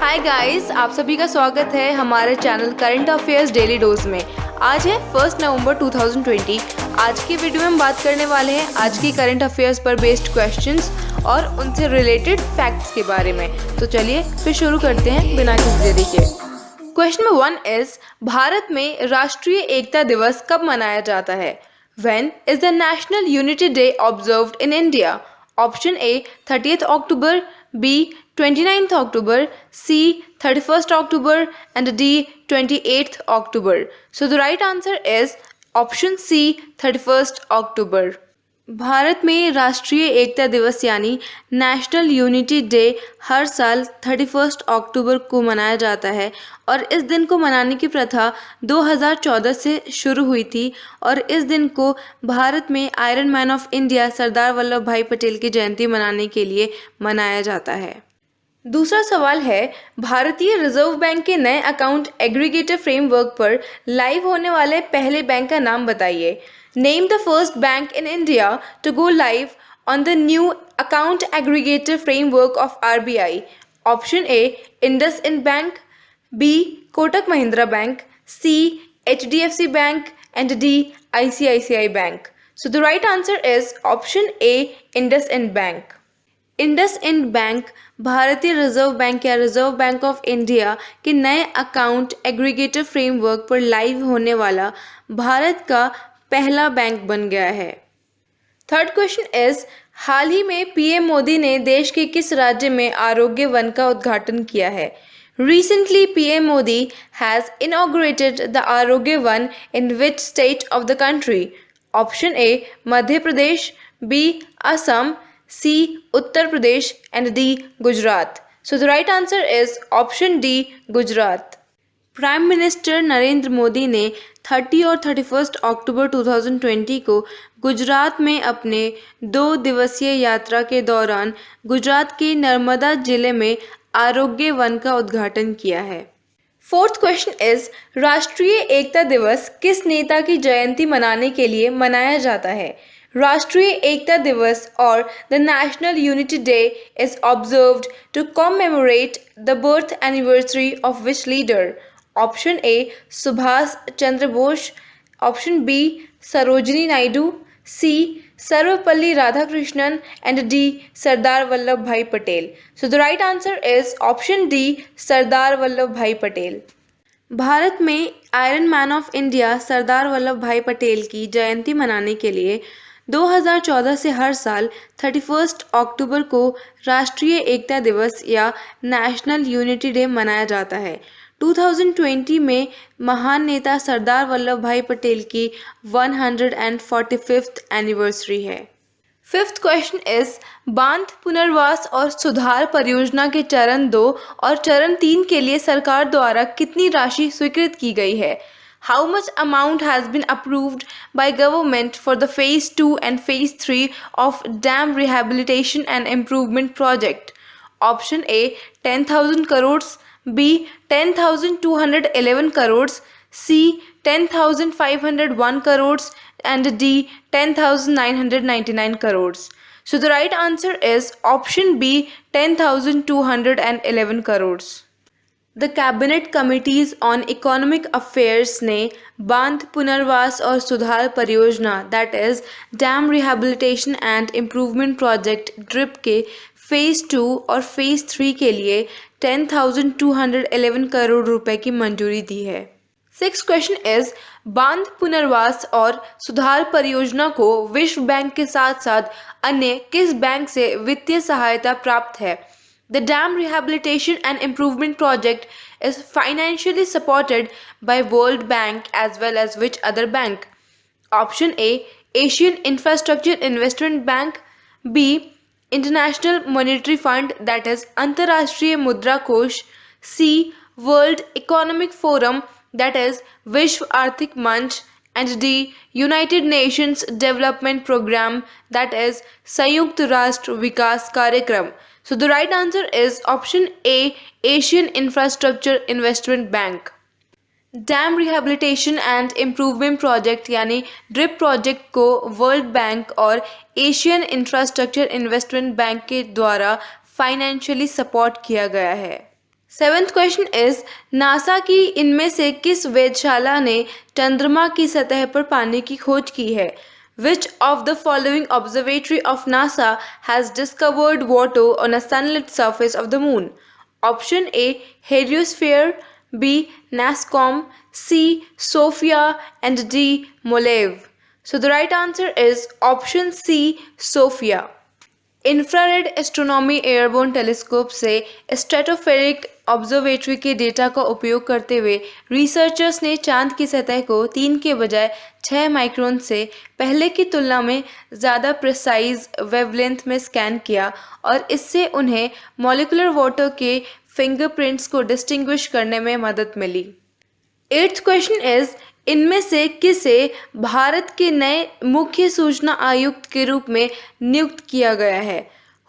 Hi guys, आप सभी का स्वागत है हमारे channel current affairs daily dose में। आज है 1 नवंबर 2020। आज की वीडियो में हम बात करने वाले हैं आज की करंट अफेयर्स पर बेस्ड क्वेश्चंस और उनसे रिलेटेड फैक्ट्स के बारे में। तो चलिए फिर शुरू करते हैं बिना किसी देरी के। क्वेश्चन नंबर 1 इज, भारत में राष्ट्रीय एकता दिवस कब मनाया जाता है? When is the National Unity Day observed in India? Option A 30th October, B 29th October, C 31st October and D 28th October. So the right answer is option C 31st October. Bharat में राष्ट्रीय एकता दिवस यानी national unity day हर साल 31 अक्टूबर को मनाया जाता है और इस दिन को मनाने की प्रथा 2014 से शुरू हुई थी और इस दिन को भारत में iron man of India Sardar Vallabh Bhai Patel की जयंती मनाने के लिए मनाया जाता है। दूसरा सवाल है, भारतीय रिजर्व बैंक के नए अकाउंट एग्रीगेटर फ्रेमवर्क पर लाइव होने वाले पहले बैंक का नाम बताइए। Name the first bank in India to go live on the new account aggregator framework of RBI. Option A IndusInd Bank, B Kotak Mahindra Bank, C HDFC Bank and D ICICI Bank. So the right answer is option A IndusInd Bank. IndusInd bank भारतीय reserve bank या reserve bank of India के नए account aggregator framework पर live होने वाला भारत का पहला bank बन गया है। थर्ड क्वेश्चन इज, हाल ही में पीएम मोदी ने देश के किस राज्य में आरोग्य वन का उद्घाटन किया है? Recently, PM Modi has inaugurated the Arogya Van in which state of the country? Option A Madhya Pradesh, B Assam, C Uttar Pradesh and D Gujarat. So the right answer is option D Gujarat. Prime minister Narendra Modi ने 30 और 31 अक्टूबर 2020 को गुजरात में अपने 2 दिवसीय यात्रा के दौरान गुजरात के नर्मदा जिले में आरोग्य वन का उद्घाटन किया है। फोर्थ क्वेश्चन इज, राष्ट्रीय एकता दिवस किस नेता की जयंती मनाने के लिए मनाया जाता है? राष्ट्रीय एकता दिवस और the national unity day is observed to commemorate the birth anniversary of which leader? Option A Subhash Chandra Bose, option B Sarojini Naidu, C Sarvepalli Radhakrishnan and D Sardar Vallabh Bhai Patel. So the right answer is option D Sardar Vallabh Bhai Patel. Bharat में iron man of India Sardar Vallabh Bhai Patel की जयंती मनाने के लिए 2014 से हर साल 31 अक्टूबर को राष्ट्रीय एकता दिवस या नेशनल यूनिटी डे मनाया जाता है। 2020 में महान नेता सरदार वल्लभ भाई पटेल की 145th एनिवर्सरी है। फिफ्थ क्वेश्चन इज, बांध पुनर्वास और सुधार परियोजना के चरण 2 और चरण 3 के लिए सरकार द्वारा कितनी राशि स्वीकृत की गई है? How much amount has been approved by government for the phase 2 and phase 3 of dam rehabilitation and improvement project? Option A 10,000 crores, B 10,211 crores, C 10,501 crores and D 10,999 crores. So the right answer is option B 10,211 crores. The cabinet committees on economic affairs ने बांध पुनर्वास और सुधार परियोजना that is dam rehabilitation and improvement project drip के phase 2 और phase 3 के लिए 10,211 करोड़ रुपए की मंजूरी दी है। सिक्स क्वेश्चन इज, बांध पुनर्वास और सुधार परियोजना को विश्व बैंक के साथ साथ अन्य किस बैंक से वित्तीय सहायता प्राप्त है? The dam rehabilitation and improvement project is financially supported by World Bank as well as which other bank? Option A Asian Infrastructure Investment Bank, B International Monetary Fund that is अंतर्राष्ट्रीय मुद्रा कोष, C World Economic Forum that is विश्व आर्थिक मंच and D United Nations Development Program that is संयुक्त राष्ट्र विकास कार्यक्रम। So the right answer is option A Asian Infrastructure Investment Bank. Dam rehabilitation and improvement project यानी ड्रिप प्रोजेक्ट को world bank और Asian infrastructure investment bank के द्वारा financially support किया गया है। 7th क्वेश्चन इज नासा की इनमें से किस वेधशाला ने चंद्रमा की सतह पर पानी की खोज की है? Which of the following observatory of NASA has discovered water on a sunlit surface of the moon? Option A, Heliosphere, B, NASCOM, C, SOFIA, and D, Molev. So the right answer is option C, SOFIA. Infrared astronomy airborne telescope से stratospheric observatory के data का उपयोग करते हुए researchers ने चांद की सतह को 3 के बजाय 6 माइक्रोन से पहले की तुलना में ज़्यादा प्रिसाइज वेवलेंथ में स्कैन किया और इससे उन्हें मॉलिक्यूलर वाटर के फिंगरप्रिंट्स को डिस्टिंग्विश करने में मदद मिली। 8th क्वेश्चन इज इनमें से किसे भारत के नए मुख्य सूचना आयुक्त के रूप में नियुक्त किया गया है?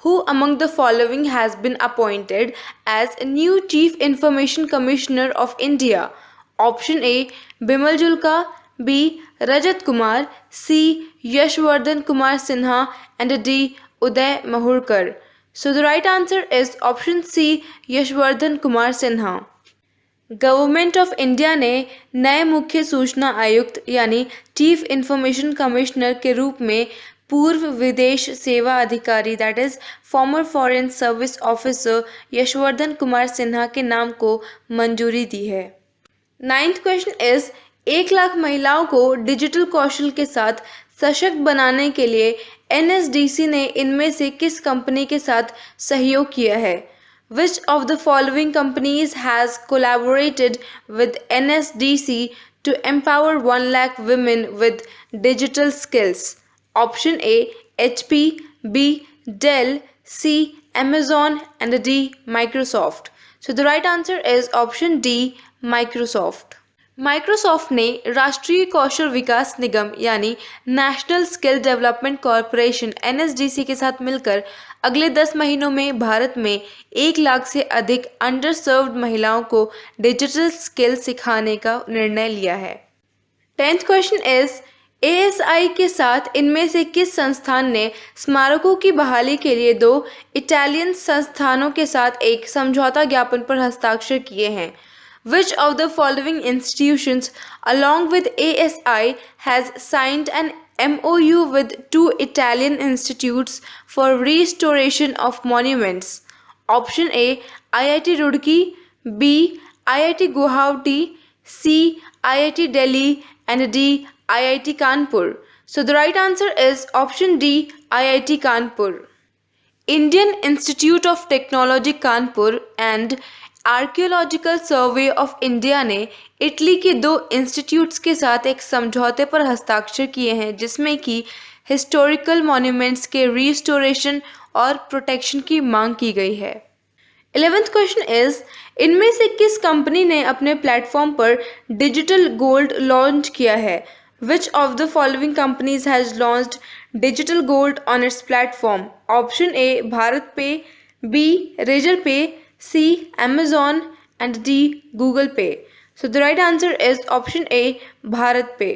Who among the following has been appointed as a new Chief Information Commissioner of India? Option A, Bimal Julka, B, Rajat Kumar, C, Yashwardhan Kumar Sinha, and D, Uday Mahurkar. So the right answer is option C, Yashwardhan Kumar Sinha. Government of India ने नए मुख्य सूचना आयुक्त यानी chief information commissioner के रूप में पूर्व विदेश सेवा अधिकारी that is former foreign service officer Yashwardhan Kumar Sinha के नाम को मंजूरी दी है। 9th क्वेश्चन इज 1 लाख महिलाओं को डिजिटल कौशल के साथ सशक्त बनाने के लिए NSDC ने इनमें से किस कंपनी के साथ सहयोग किया है? Which of the following companies has collaborated with NSDC to empower 1 lakh women with digital skills? Option A, HP, B, Dell, C, Amazon, and D, Microsoft. So the right answer is option D, Microsoft. Microsoft ने राष्ट्रीय कौशल विकास निगम यानी national skill development corporation NSDC के साथ मिलकर अगले 10 महीनों में भारत में 1 लाख से अधिक अंडर सर्व्ड महिलाओं को डिजिटल स्किल सिखाने का निर्णय लिया है। 10th क्वेश्चन इज ASI के साथ इनमें से किस संस्थान ने स्मारकों की बहाली के लिए 2 इटालियन संस्थानों के साथ एक समझौता ज्ञापन पर हस्ताक्षर किए हैं? Which of the following institutions along with ASI has signed an MOU with 2 Italian institutes for restoration of monuments? Option A, IIT Roorkee, B, IIT Guwahati, C, IIT Delhi, and D, IIT Kanpur. So the right answer is option D, IIT Kanpur. Indian Institute of Technology Kanpur and archaeological survey of India ने Italy के 2 institutes के साथ एक समझौते पर हस्ताक्षर किए हैं जिसमें कि हिस्टोरिकल मॉन्यूमेंट्स के रिस्टोरेशन और प्रोटेक्शन की मांग की गई है। 11th क्वेश्चन इज इनमें से किस कंपनी ने अपने प्लेटफॉर्म पर डिजिटल गोल्ड लॉन्च किया है? Which of the following companies has launched digital gold on its platform? Option A, Bharat Pay, B, Razorpay, C, Amazon, and D, Google Pay. So the right answer is option A, Bharat Pay.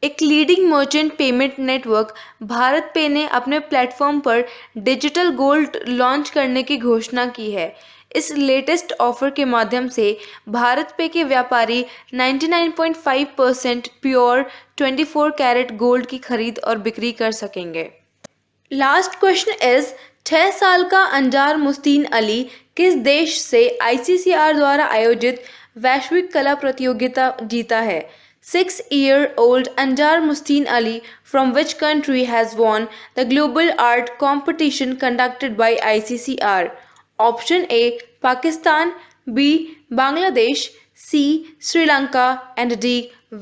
एक leading merchant payment network Bharat पे ने अपने platform पर digital gold launch करने की घोषणा की है। इस लेटेस्ट ऑफर के माध्यम से भारत पे के व्यापारी 99.5% प्योर 24 कैरेट गोल्ड की खरीद और बिक्री कर सकेंगे। लास्ट क्वेश्चन इज 6 साल का अंजार मुस्तीन अली किस देश से ICCR द्वारा आयोजित वैश्विक कला प्रतियोगिता जीता है? 6-year-old Anjar Musteen Ali from which country has won the global art competition conducted by ICCR? Option A, Pakistan, B, Bangladesh, C, Sri Lanka, and D,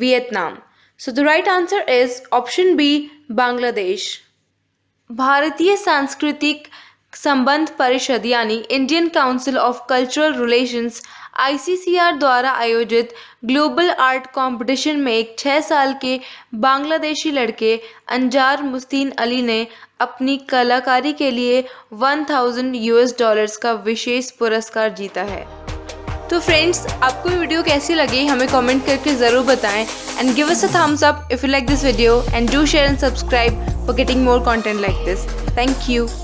Vietnam. So the right answer is option B, Bangladesh. भारतीय सांस्कृतिक संबंध परिषद यानी Indian council of cultural relations ICCR द्वारा आयोजित global art competition में एक 6 साल के बांग्लादेशी लड़के अंजार मुस्तीन अली ने अपनी कलाकारी के लिए $1000 का विशेष पुरस्कार जीता है। तो फ्रेंड्स, आपको ये वीडियो कैसी लगी हमें कमेंट करके ज़रूर बताएं and give us a thumbs up if you like this video and do share and subscribe for getting more content like this. Thank you.